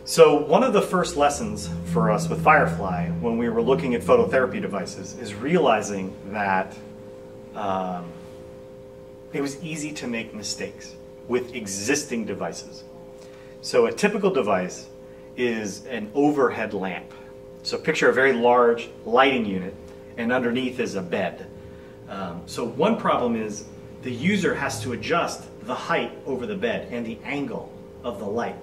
So one of the first lessons for us with Firefly when we were looking at phototherapy devices is realizing that it was easy to make mistakes with existing devices. So a typical device is an overhead lamp. So picture a very large lighting unit and underneath is a bed. So one problem is the user has to adjust the height over the bed and the angle of the light.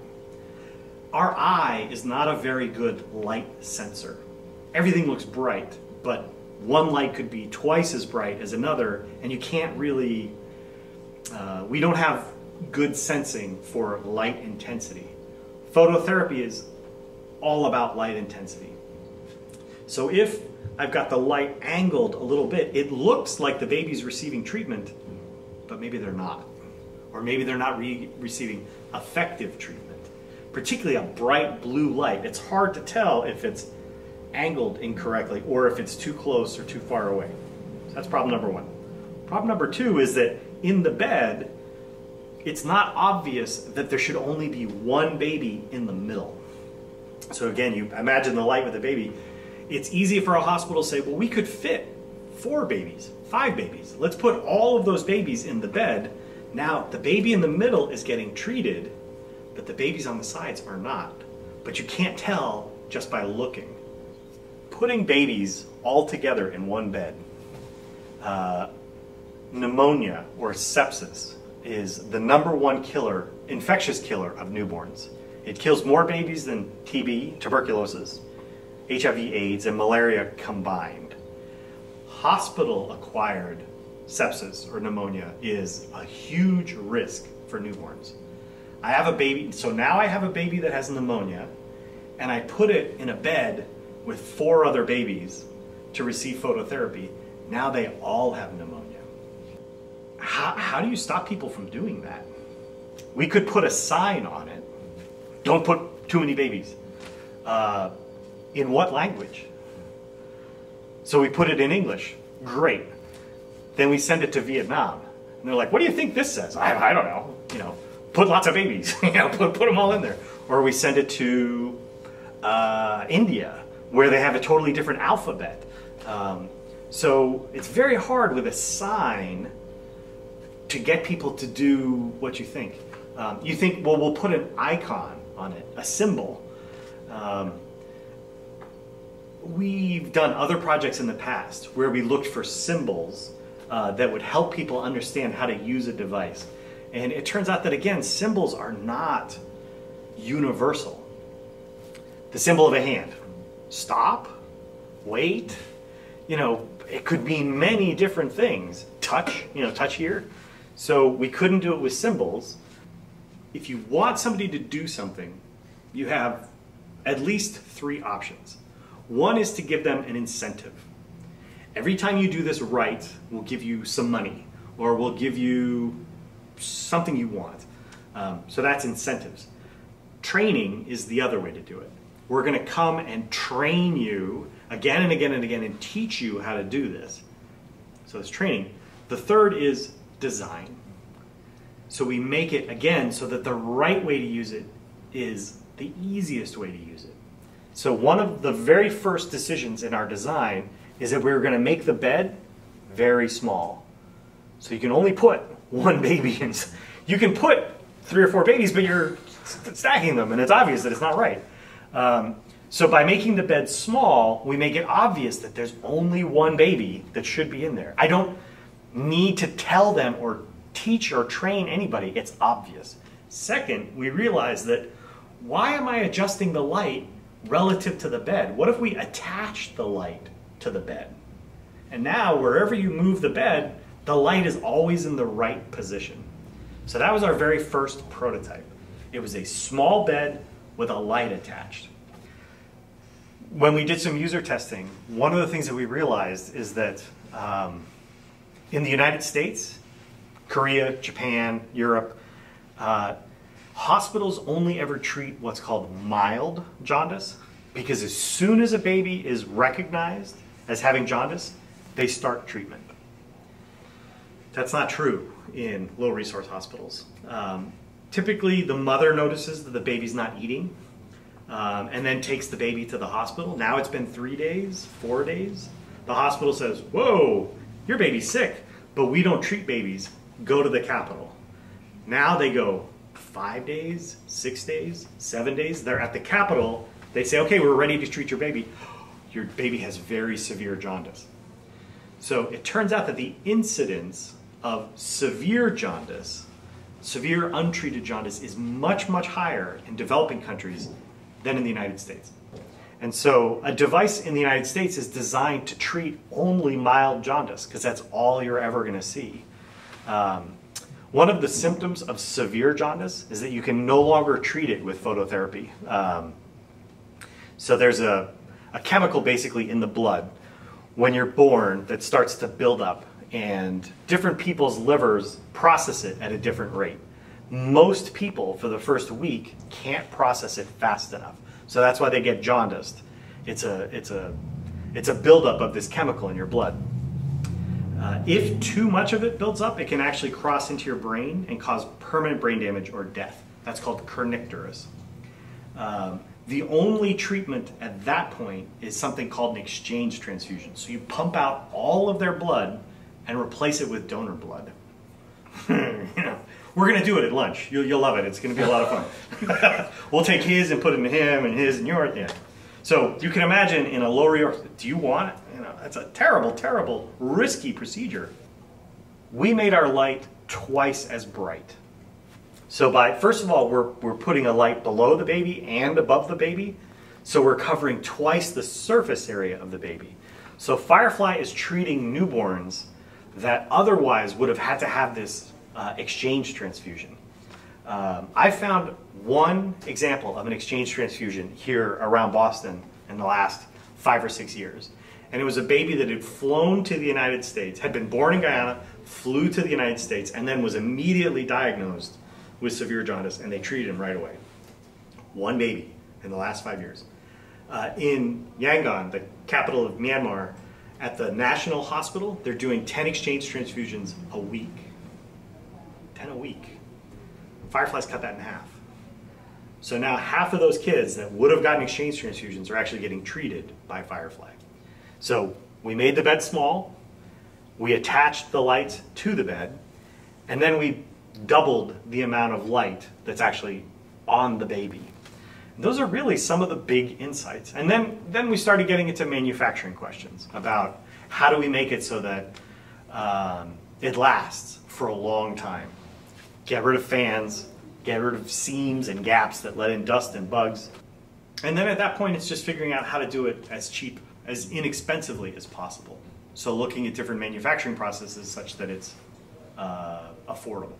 Our eye is not a very good light sensor. Everything looks bright, but one light could be twice as bright as another, and you can't really, we don't have good sensing for light intensity. Phototherapy is all about light intensity. So if I've got the light angled a little bit, it looks like the baby's receiving treatment, but maybe they're not. Or maybe they're not receiving effective treatment. Particularly a bright blue light, it's hard to tell if it's angled incorrectly or if it's too close or too far away. So that's problem number one. Problem number two is that in the bed, it's not obvious that there should only be one baby in the middle. So again, you imagine the light with the baby. It's easy for a hospital to say, well, we could fit 4 babies, 5 babies. Let's put all of those babies in the bed. Now, the baby in the middle is getting treated, but the babies on the sides are not. But you can't tell just by looking. Putting babies all together in one bed, pneumonia or sepsis is the #1 killer, infectious killer of newborns. It kills more babies than TB, tuberculosis, HIV/AIDS, and malaria combined. Hospital-acquired sepsis or pneumonia is a huge risk for newborns. I have a baby, so now I have a baby that has pneumonia, and I put it in a bed with 4 other babies to receive phototherapy. Now they all have pneumonia. How do you stop people from doing that? We could put a sign on it. Don't put too many babies. In what language? So we put it in English. Great. Then we send it to Vietnam. And they're like, what do you think this says? I don't know. You know, put lots of babies. You know, put them all in there. Or we send it to India, where they have a totally different alphabet. So it's very hard with a sign to get people to do what you think. You think, well, we'll put an icon on it, a symbol. We've done other projects in the past where we looked for symbols that would help people understand how to use a device. And it turns out that, again, symbols are not universal. The symbol of a hand, stop, wait, you know, it could mean many different things. Touch, you know, touch here. So we couldn't do it with symbols. If you want somebody to do something, you have at least 3 options. One is to give them an incentive. Every time you do this right, we'll give you some money, or we'll give you something you want. So that's incentives. Training is the other way to do it. We're going to come and train you again and again and again and teach you how to do this. So it's training. The third is design. So we make it, again, so that the right way to use it is the easiest way to use it. So one of the very first decisions in our design is that we're going to make the bed very small. So you can only put 1 baby in. You can put 3 or 4 babies, but you're stacking them, and it's obvious that it's not right. So by making the bed small, we make it obvious that there's only 1 baby that should be in there. I don't need to tell them or teach or train anybody. It's obvious. Second, we realize that why am I adjusting the light relative to the bed? What if we attach the light to the bed? And now wherever you move the bed, the light is always in the right position. So that was our very first prototype. It was a small bed with a light attached. When we did some user testing, one of the things that we realized is that in the United States, Korea, Japan, Europe, hospitals only ever treat what's called mild jaundice, because as soon as a baby is recognized as having jaundice, they start treatment. That's not true in low-resource hospitals. Typically, the mother notices that the baby's not eating. and then takes the baby to the hospital. Now it's been 3 days, 4 days. The hospital says, whoa, your baby's sick, but we don't treat babies. Go to the Capitol. Now they go 5 days, 6 days, 7 days. They're at the Capitol. They say, okay, we're ready to treat your baby. Your baby has very severe jaundice. So it turns out that the incidence of severe jaundice, severe untreated jaundice, is much, much higher in developing countries than in the United States. And so a device in the United States is designed to treat only mild jaundice, because that's all you're ever going to see. One of the symptoms of severe jaundice is that you can no longer treat it with phototherapy. So there's a chemical basically in the blood when you're born that starts to build up, and different people's livers process it at a different rate. Most people for the first week can't process it fast enough. So that's why they get jaundiced. It's a buildup of this chemical in your blood. If too much of it builds up, it can actually cross into your brain and cause permanent brain damage or death. That's called kernicterus. The only treatment at that point is something called an exchange transfusion. So you pump out all of their blood and replace it with donor blood. We're going to do it at lunch. You'll love it. It's going to be a lot of fun. We'll take his and put it in him and his and yours. Yeah. So you can imagine in a lower York, do you want it? That's a terrible, terrible, risky procedure. We made our light twice as bright. So first of all, we're putting a light below the baby and above the baby. So we're covering twice the surface area of the baby. So Firefly is treating newborns that otherwise would have had to have this exchange transfusion. I found one example of an exchange transfusion here around Boston in the last 5 or 6 years. And it was a baby that had flown to the United States, had been born in Guyana, flew to the United States, and then was immediately diagnosed with severe jaundice, and they treated him right away. One baby in the last 5 years. In Yangon, the capital of Myanmar, at the National Hospital, they're doing 10 exchange transfusions a week. 10 a week. Firefly's cut that in half. So now half of those kids that would have gotten exchange transfusions are actually getting treated by Firefly. So we made the bed small, we attached the lights to the bed, and then we doubled the amount of light that's actually on the baby. And those are really some of the big insights. And then we started getting into manufacturing questions about how do we make it so that it lasts for a long time. Get rid of fans, get rid of seams and gaps that let in dust and bugs. And then at that point, it's just figuring out how to do it as cheap, as inexpensively as possible. So looking at different manufacturing processes such that it's affordable.